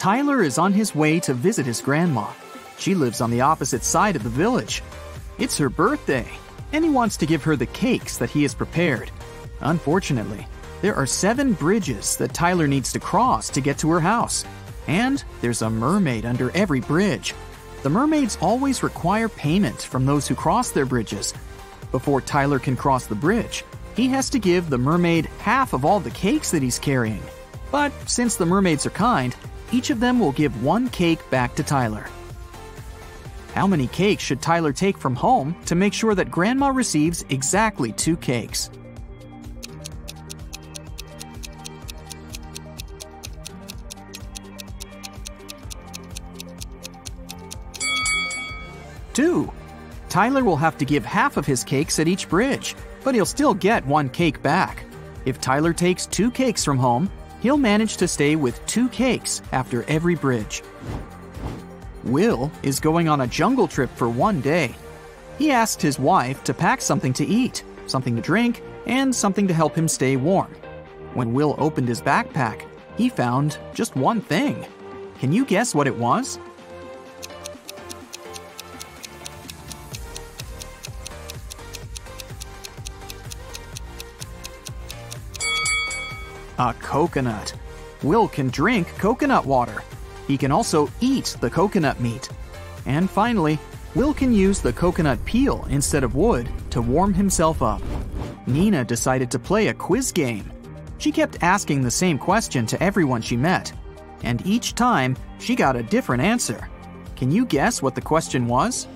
Tyler is on his way to visit his grandma. She lives on the opposite side of the village. It's her birthday, and he wants to give her the cakes that he has prepared. Unfortunately, there are 7 bridges that Tyler needs to cross to get to her house. And there's a mermaid under every bridge. The mermaids always require payment from those who cross their bridges. Before Tyler can cross the bridge, he has to give the mermaid half of all the cakes that he's carrying. But since the mermaids are kind, each of them will give 1 cake back to Tyler. How many cakes should Tyler take from home to make sure that Grandma receives exactly 2 cakes? Two. Tyler will have to give half of his cakes at each bridge, but he'll still get 1 cake back. If Tyler takes 2 cakes from home, he'll manage to stay with 2 cakes after every bridge. Will is going on a jungle trip for 1 day. He asked his wife to pack something to eat, something to drink, and something to help him stay warm. When Will opened his backpack, he found just one thing. Can you guess what it was? A coconut. Will can drink coconut water. He can also eat the coconut meat. And finally, Will can use the coconut peel instead of wood to warm himself up. Nina decided to play a quiz game. She kept asking the same question to everyone she met, and each time she got a different answer. Can you guess what the question was?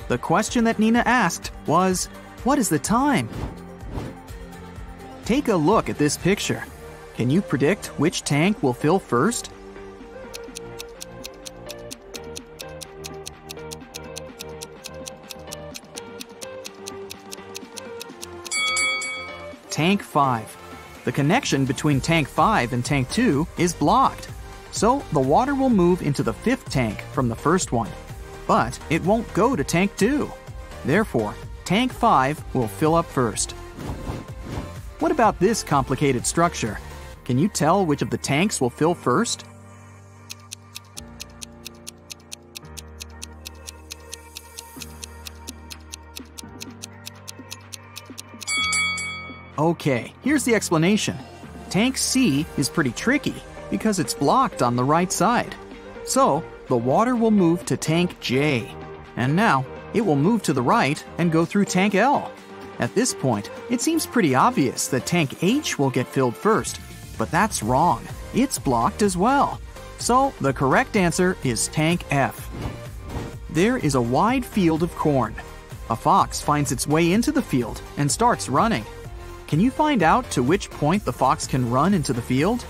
The question that Nina asked was, what is the time? Take a look at this picture. Can you predict which tank will fill first? Tank 5. The connection between Tank 5 and Tank 2 is blocked, so the water will move into the 5th tank from the first one. But it won't go to Tank 2. Therefore, Tank 5 will fill up first. What about this complicated structure? Can you tell which of the tanks will fill first? Okay, here's the explanation. Tank C is pretty tricky because it's blocked on the right side. So, the water will move to Tank J. And now, it will move to the right and go through Tank L. At this point, it seems pretty obvious that Tank H will get filled first. But that's wrong. It's blocked as well. So, the correct answer is Tank F. There is a wide field of corn. A fox finds its way into the field and starts running. Can you find out to which point the fox can run into the field?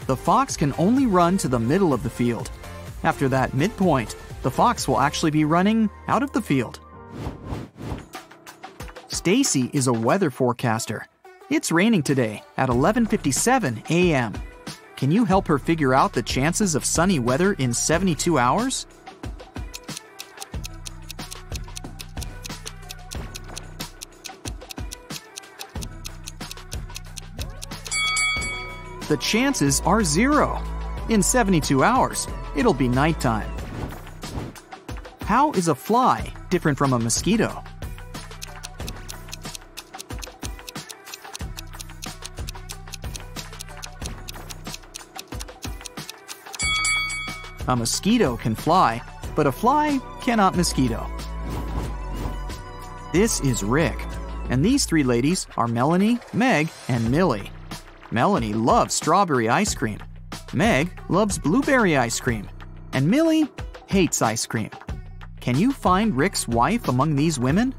The fox can only run to the middle of the field. After that midpoint, the fox will actually be running out of the field. Stacy is a weather forecaster. It's raining today at 11:57 a.m. Can you help her figure out the chances of sunny weather in 72 hours? The chances are 0. In 72 hours, it'll be nighttime. How is a fly different from a mosquito? A mosquito can fly, but a fly cannot mosquito. This is Rick, and these 3 ladies are Melanie, Meg, and Millie. Melanie loves strawberry ice cream. Meg loves blueberry ice cream. And Millie hates ice cream. Can you find Rick's wife among these women?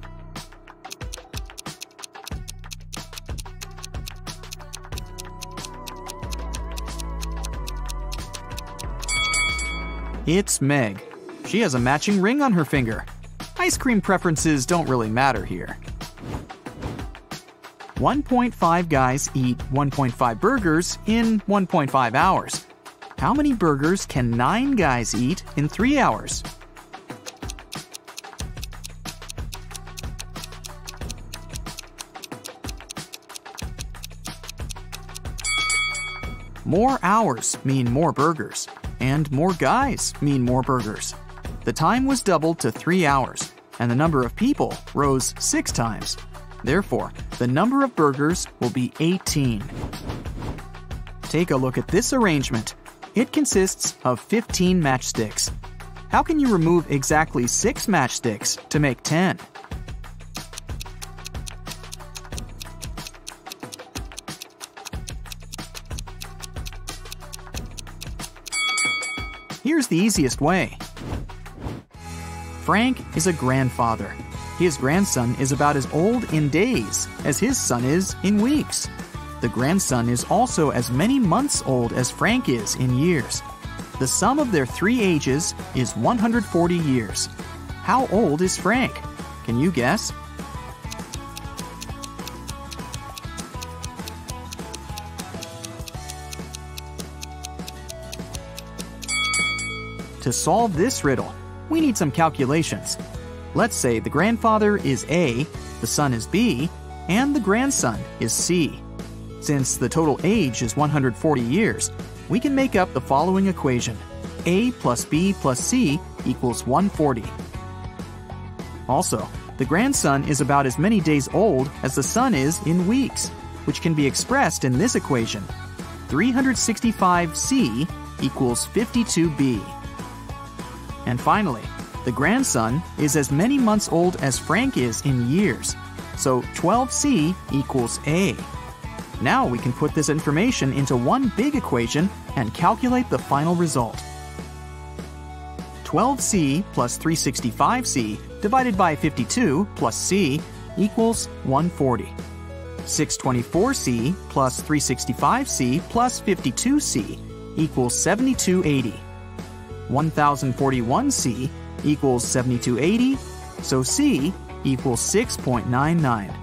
It's Meg. She has a matching ring on her finger. Ice cream preferences don't really matter here. 1.5 guys eat 1.5 burgers in 1.5 hours. How many burgers can 9 guys eat in 3 hours? More hours mean more burgers, and more guys mean more burgers. The time was doubled to 3 hours, and the number of people rose 6 times. Therefore, the number of burgers will be 18. Take a look at this arrangement. It consists of 15 matchsticks. How can you remove exactly 6 matchsticks to make 10? Here's the easiest way. Frank is a grandfather. His grandson is about as old in days as his son is in weeks. The grandson is also as many months old as Frank is in years. The sum of their 3 ages is 140 years. How old is Frank? Can you guess? To solve this riddle, we need some calculations. Let's say the grandfather is A, the son is B, and the grandson is C. Since the total age is 140 years, we can make up the following equation. A plus B plus C equals 140. Also, the grandson is about as many days old as the son is in weeks, which can be expressed in this equation. 365C equals 52B. And finally, the grandson is as many months old as Frank is in years, so 12C equals A. Now we can put this information into one big equation and calculate the final result. 12C plus 365C divided by 52 plus C equals 140. 624C plus 365C plus 52C equals 7280. 1041C equals 7280, so C equals 6.99.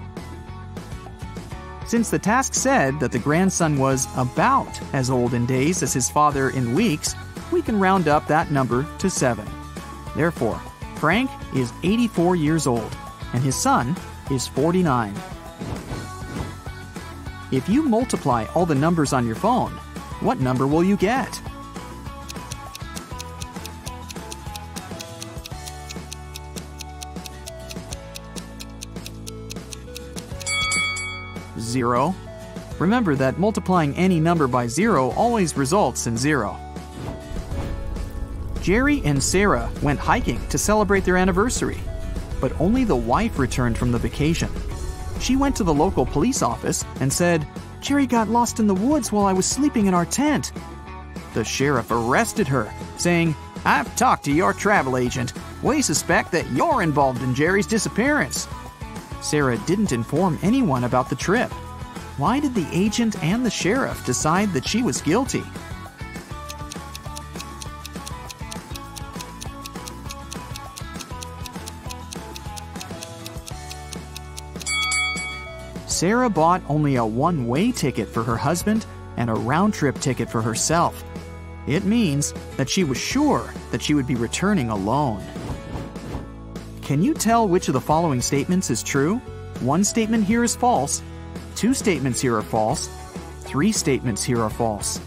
Since the task said that the grandson was about as old in days as his father in weeks, we can round up that number to 7. Therefore, Frank is 84 years old, and his son is 49. If you multiply all the numbers on your phone, what number will you get? Zero. Remember that multiplying any number by 0 always results in 0. Jerry and Sarah went hiking to celebrate their anniversary, but only the wife returned from the vacation. She went to the local police office and said, "Jerry got lost in the woods while I was sleeping in our tent." The sheriff arrested her, saying, "I've talked to your travel agent. We suspect that you're involved in Jerry's disappearance." Sarah didn't inform anyone about the trip. Why did the agent and the sheriff decide that she was guilty? Sarah bought only a one-way ticket for her husband and a round-trip ticket for herself. It means that she was sure that she would be returning alone. Can you tell which of the following statements is true? One statement here is false. 2 statements here are false. 3 statements here are false.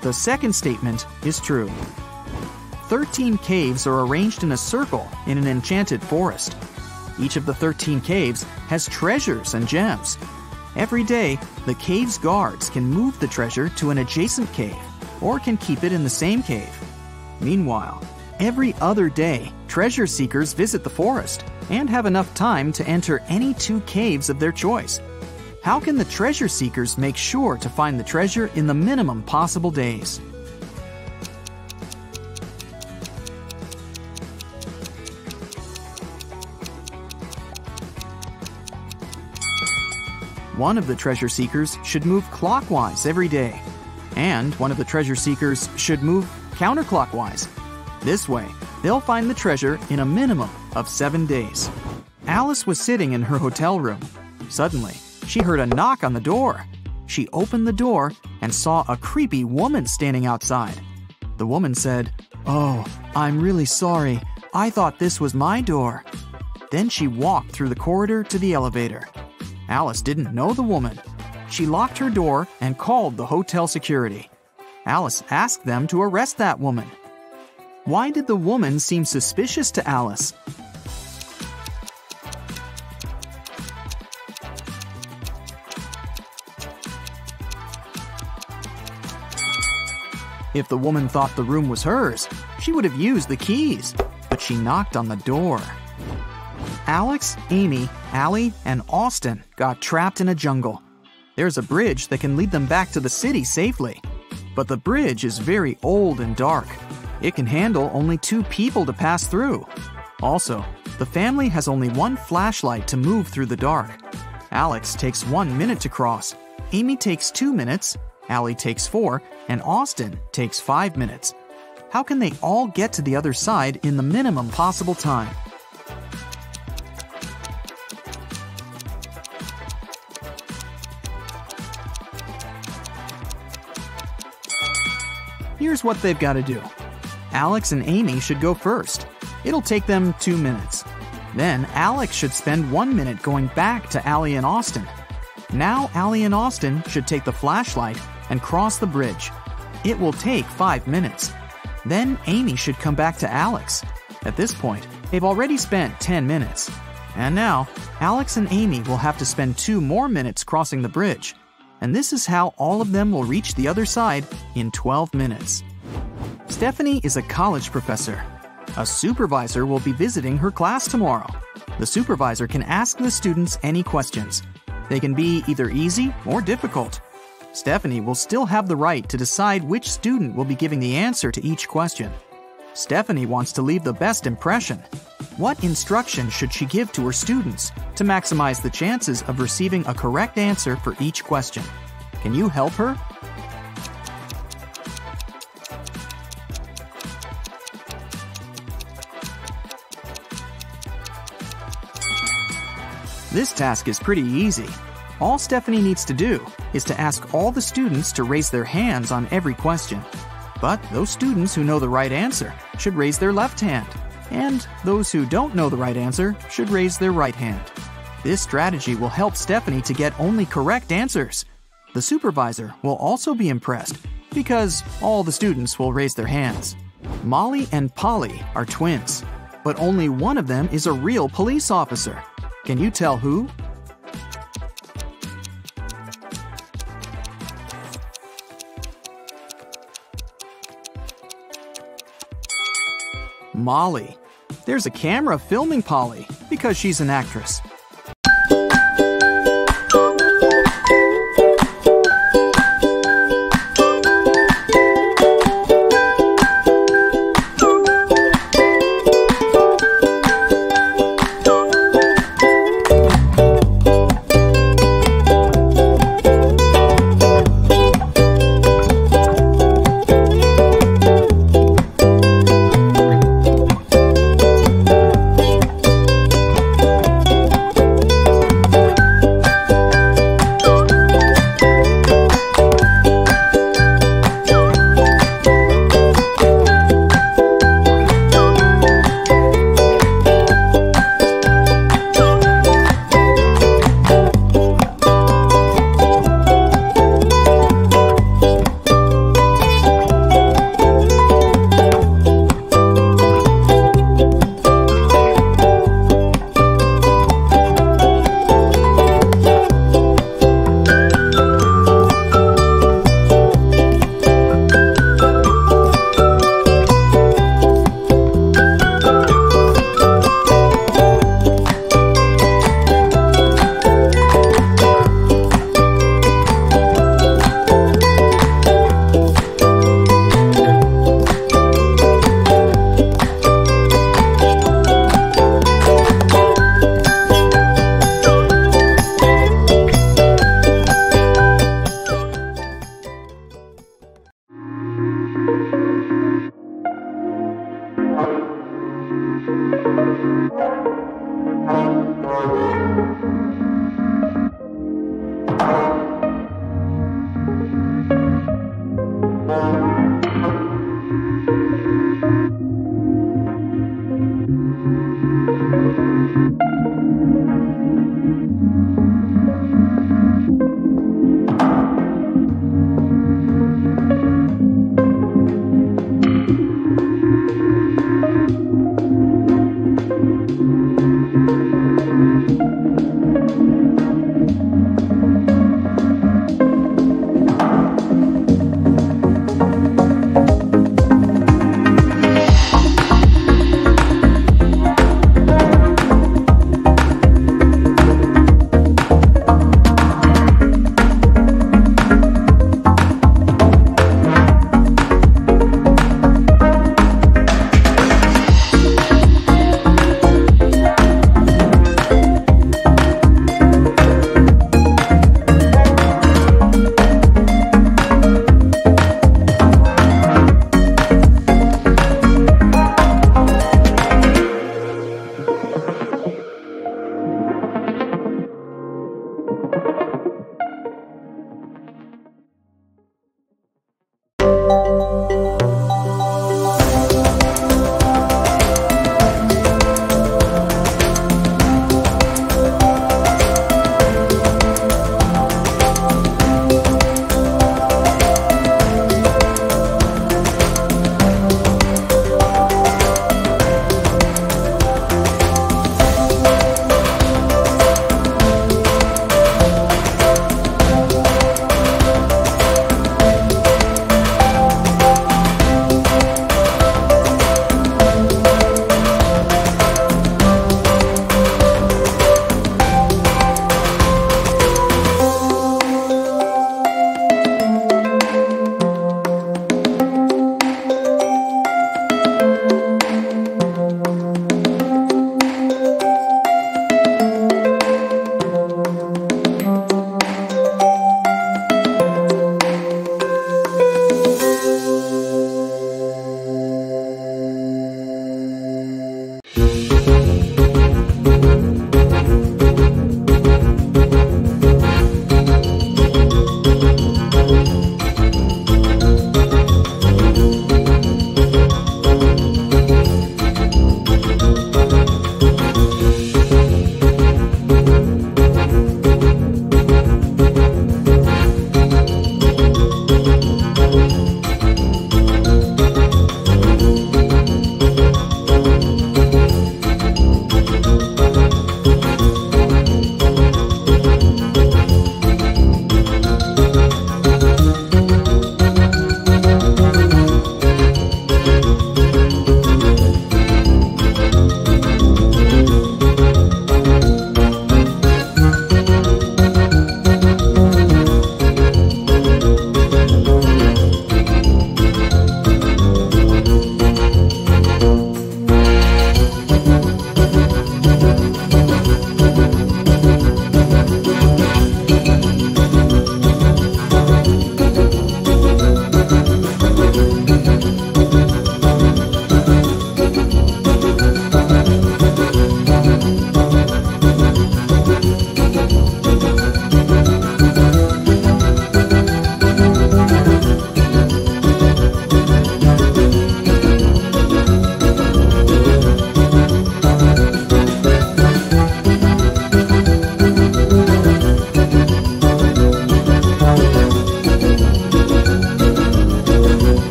The second statement is true. 13 caves are arranged in a circle in an enchanted forest. Each of the 13 caves has treasures and gems. Every day, the cave's guards can move the treasure to an adjacent cave, or can keep it in the same cave. Meanwhile, every other day, treasure seekers visit the forest and have enough time to enter any 2 caves of their choice. How can the treasure seekers make sure to find the treasure in the minimum possible days? One of the treasure seekers should move clockwise every day, and one of the treasure seekers should move counterclockwise. This way, they'll find the treasure in a minimum of 7 days. Alice was sitting in her hotel room. Suddenly, she heard a knock on the door. She opened the door and saw a creepy woman standing outside. The woman said, "Oh, I'm really sorry. I thought this was my door." Then she walked through the corridor to the elevator. Alice didn't know the woman. She locked her door and called the hotel security. Alice asked them to arrest that woman. Why did the woman seem suspicious to Alice? If the woman thought the room was hers, she would have used the keys, but she knocked on the door. Alex, Amy, Allie, and Austin got trapped in a jungle. There's a bridge that can lead them back to the city safely. But the bridge is very old and dark. It can handle only 2 people to pass through. Also, the family has only 1 flashlight to move through the dark. Alex takes 1 minute to cross. Amy takes 2 minutes. Allie takes 4, and Austin takes 5 minutes. How can they all get to the other side in the minimum possible time? Here's what they've got to do. Alex and Amy should go first. It'll take them 2 minutes. Then Alex should spend 1 minute going back to Allie and Austin. Now Allie and Austin should take the flashlight and cross the bridge. It will take 5 minutes. Then Amy should come back to Alex. At this point, they've already spent 10 minutes. And now, Alex and Amy will have to spend 2 more minutes crossing the bridge. And this is how all of them will reach the other side in 12 minutes. Stephanie is a college professor. A supervisor will be visiting her class tomorrow. The supervisor can ask the students any questions. They can be either easy or difficult. Stephanie will still have the right to decide which student will be giving the answer to each question. Stephanie wants to leave the best impression. What instruction should she give to her students to maximize the chances of receiving a correct answer for each question? Can you help her? This task is pretty easy. All Stephanie needs to do is to ask all the students to raise their hands on every question. But those students who know the right answer should raise their left hand, and those who don't know the right answer should raise their right hand. This strategy will help Stephanie to get only correct answers. The supervisor will also be impressed because all the students will raise their hands. Molly and Polly are twins, but only one of them is a real police officer. Can you tell who? Molly. There's a camera filming Polly because she's an actress.